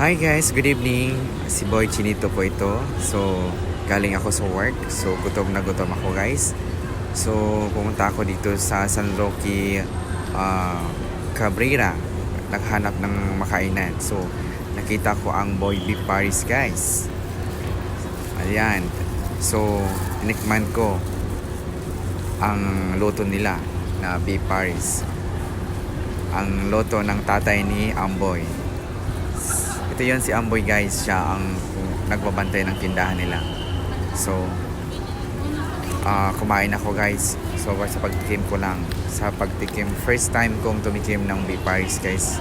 Hi guys, good evening. Si Boy Chinito po ito. So, galing ako sa work. So, gutom na gutom ako guys. So, pumunta ako dito sa San Roque Cabrera. Naghanap ng makainan. So, nakita ko ang Boy Beef Paris guys. Ayan. So, tinikman ko ang luto nila na Beef Paris. Ang luto ng tatay ni Amboy. Ito yun si Amboy guys, siya ang nagbabantay ng tindahan nila. So kumain ako guys. So sa pagtikim ko lang, sa pagtikim, first time kong tumikim ng beef paris guys.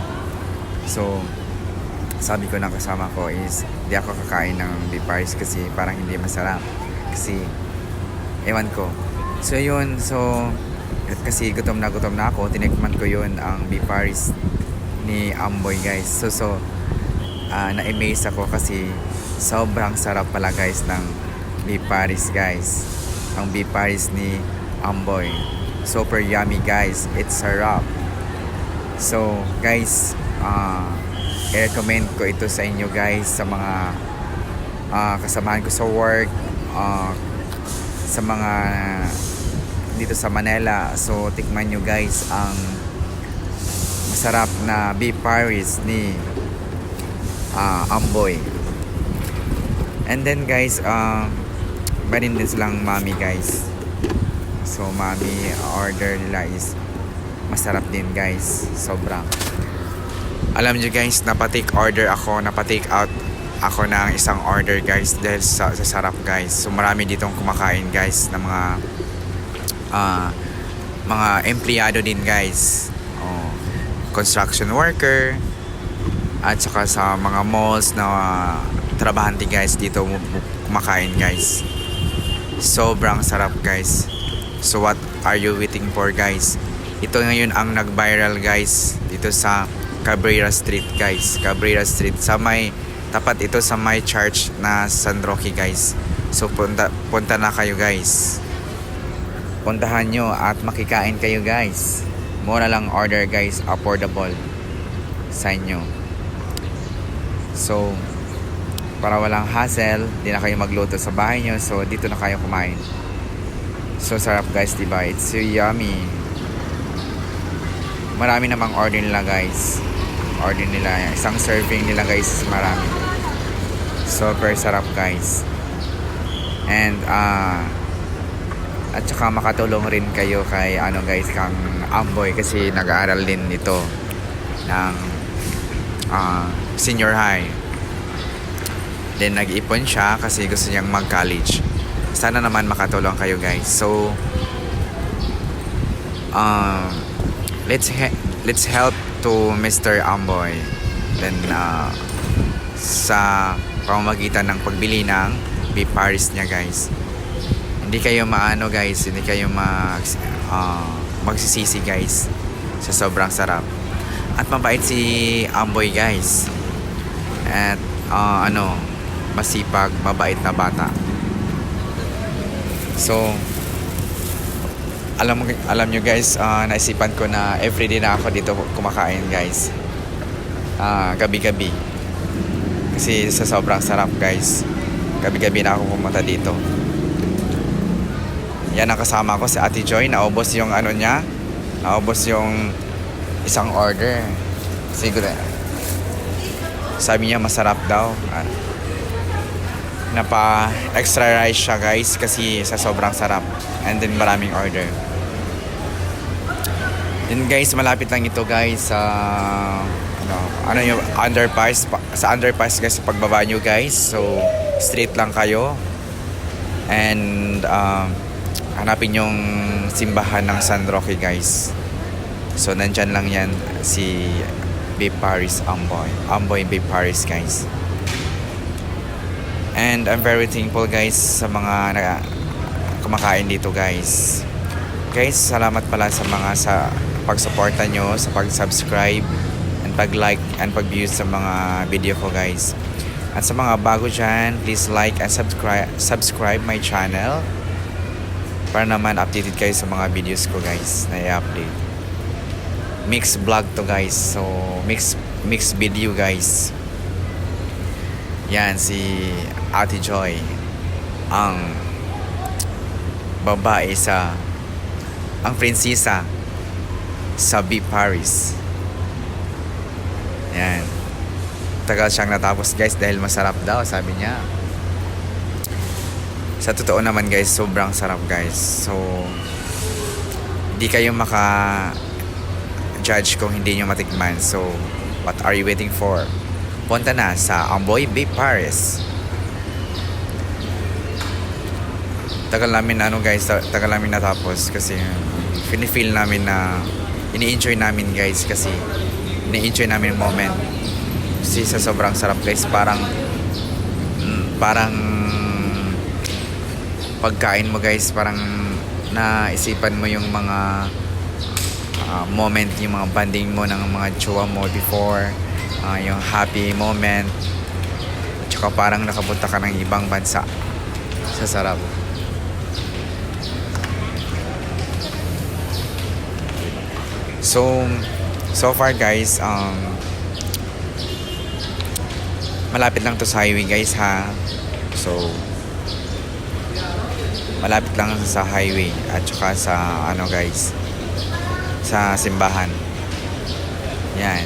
So sabi ko na kasama ko is di ako kakain ng beef paris kasi parang hindi masarap, kasi ewan ko. So yun, so kasi gutom na ako, tinikman ko yun ang beef paris ni Amboy guys. So na-amaze ako kasi sobrang sarap pala guys ng beef paris guys. Ang beef paris ni Amboy, super yummy guys, it's sarap. So guys, i-recommend ko ito sa inyo guys, sa mga kasamahan ko sa work, sa mga dito sa Manila. So tikman nyo guys ang masarap na beef paris ni Amboy. And then guys, meron din silang mami guys. So mami order nila is masarap din guys, sobrang. Alam nyo guys, napatake order ako, napatake out ako ng isang order guys dahil sa sarap guys. So marami ditong kumakain guys ng mga empleyado din guys, construction worker, at saka sa mga malls na trabahante guys dito kumakain guys. Sobrang sarap guys. So what are you waiting for guys? Ito ngayon ang nag-viral guys dito sa Cabrera Street guys. Cabrera Street, sa may tapat ito sa may church na San Roque guys. So punta na kayo guys. Puntahan nyo at makikain kayo guys. Mura lang order guys, affordable sa inyo. So, para walang hassle, di na kayo magluto sa bahay nyo. So, dito na kayo kumain. So, sarap guys, diba? It's so yummy. Marami namang order nila guys. Order nila. Isang serving nila guys, marami. Super sarap guys. And, at saka makatulong rin kayo kay guys, kang Amboy, kasi nag-aaral din ito ng senior high. Then nag-ipon siya kasi gusto niyang mag-college. Sana naman makatulong kayo guys. So let's help to Mr. Amboy. Then sa pamamagitan ng pagbili ng beef paris niya guys. Hindi kayo guys, hindi kayo magsisisi guys sa sobrang sarap. At mabait si Amboy guys. At masipag, mabait na bata. So alam nyo guys, naisipan ko na everyday na ako dito kumakain guys. Gabi-gabi. Kasi sa sobrang sarap guys, gabi-gabi na ako pumunta dito. Yan ang kasama ko, si Ate Joy. Naubos yung niya. Naubos yung isang order. Siguro sabi niya masarap daw. Napa extra rice siya guys kasi sa sobrang sarap. And then maraming order. Then guys, malapit lang ito guys sa yung underpass. Sa underpass guys, pagbaba nyo guys. So straight lang kayo. And hanapin yung simbahan ng San Roque guys. So nandyan lang yan, si beef paris Amboy beef paris guys. And I'm very thankful guys sa mga kumakain dito guys. Guys, salamat pala sa mga pagsuporta nyo, sa pag-subscribe and pag-like and pag-view sa mga video ko guys. At sa mga bago dyan, please like and subscribe my channel para naman updated kayo sa mga videos ko guys na i-update. Mix vlog to guys, so mix video guys. Yan, si Ate Joy. Ang babae sa... Ang prinsesa sa B. Paris. Yan. Tagal siyang natapos guys dahil masarap daw, sabi niya. Sa totoo naman guys, sobrang sarap guys. So, hindi kayo maka-judge kung hindi nyo matikman. So, what are you waiting for? Punta na sa Amboy B. Paris. Tagal namin tagal namin natapos kasi feel namin na ini-enjoy namin guys kasi ini-enjoy namin yung moment. Kasi sa sobrang sarap guys, parang pagkain mo guys, parang naisipan mo yung mga moment, yung mga banding mo ng mga jowa mo before, yung happy moment, tsaka parang nakapunta ka ng ibang bansa sa sarap. So far guys, malapit lang to sa highway guys ha. So malapit lang sa highway at saka sa guys, sa simbahan. Yan.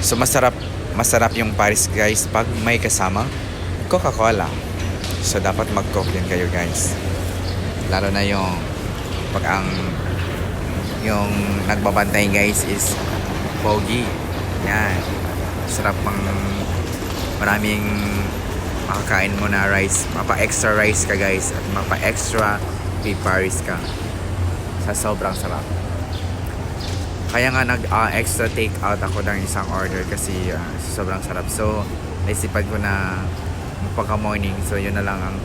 So masarap yung Paris guys pag may kasama Coca-Cola. So dapat mag-coke din kayo guys. Lalo na yung pag yung nagbabantay guys is pogi. Yan. Sarap maraming makakain mo na rice, mapa-extra rice ka guys at mapa-extra beef Paris ka sa sobrang sarap. Kaya nga extra take out ako ng isang order kasi sobrang sarap. So naisipan ko na pagka morning, so yun na lang ang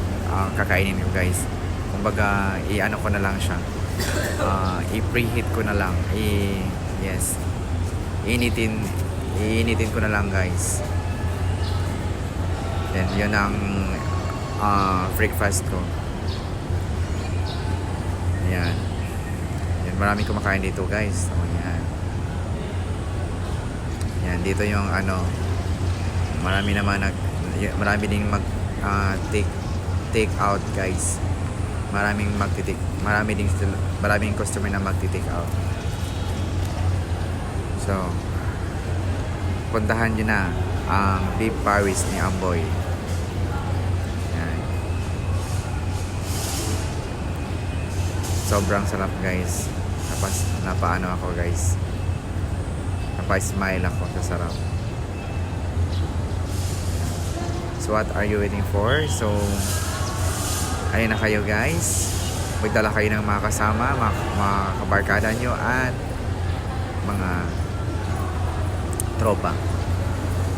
kakainin ko guys. Kumbaga i-ano ko na lang siya, i-preheat ko na lang, yes, iinitin ko na lang guys. Then yun ang breakfast ko. Ayan. Yan, maraming kumakain dito guys. So, yan. Yan, dito yung marami marami ding take out guys. Maraming customer na magti-take out. So, puntahan nyo na ang Beef Paris ni Amboy. Yan. Sobrang sarap guys. Napaano ako guys. Napa-smile ako sa sarap. So what are you waiting for? So ayun na kayo guys. Magdala kayo ng mga kasama, mga kabarkada nyo at mga tropa.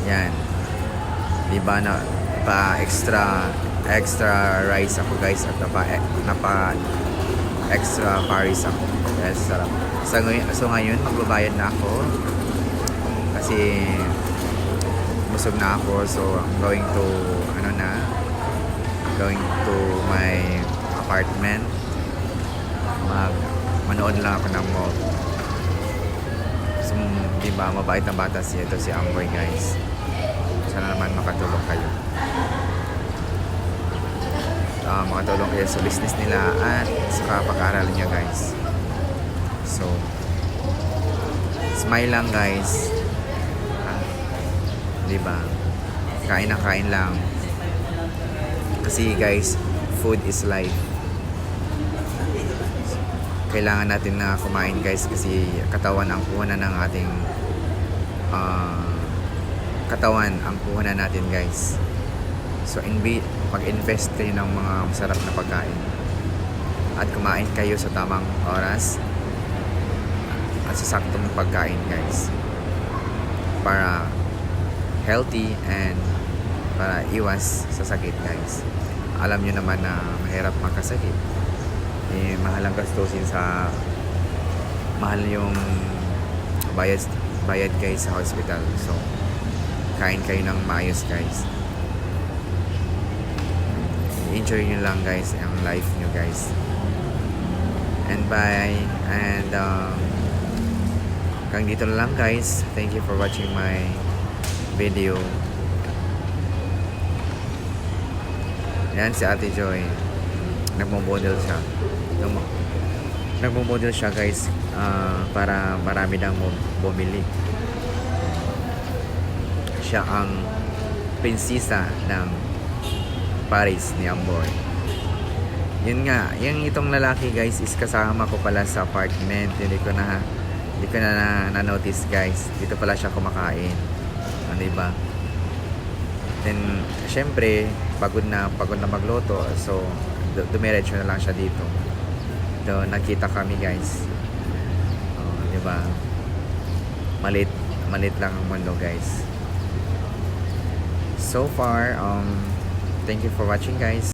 Yan. Diba extra rice ako guys at napa extra Paris ako. Yes, sarap. So ngayon magbabayad na ako kasi busog na ako. So I'm going to my apartment. Manood lang ako ng mall. So diba mabait na bata si Amboy guys. Sana naman makatulong kayo. Makatulong kayo sa business nila at sa pag-aaral niya guys. So smile lang guys. Diba? Kain na kain lang. Kasi guys, food is life. Kailangan natin na kumain guys kasi katawan ang puhunan ng ating katawan ang puhunan natin guys. So mag-invest kayo ng mga masarap na pagkain at kumain kayo sa tamang oras at sa saktong pagkain guys para healthy and para iwas sa sakit guys. Alam nyo naman na mahirap magkasakit. Mahal ang gastusin mahal yung bayad guys sa hospital. So kain kayo ng maayos guys. Enjoy nyo lang guys ang life nyo guys. And bye. And hanggang dito na lang guys. Thank you for watching my video. Yan si Ate Joy. Nagmo-model siya. Nagmo-model siya guys, para marami nang bumili. Siya ang prinsesa ng Paris ni Amboy. Yun nga, yung itong lalaki guys is kasama ko pala sa apartment. Hindi ko na notice guys. Dito pala siya kumakain. Diba? Then, syempre, pagod na magluto. So, dumiretso na lang siya dito. So, nakita kami guys. Diba? Malit lang ang mundo guys. So far, thank you for watching guys.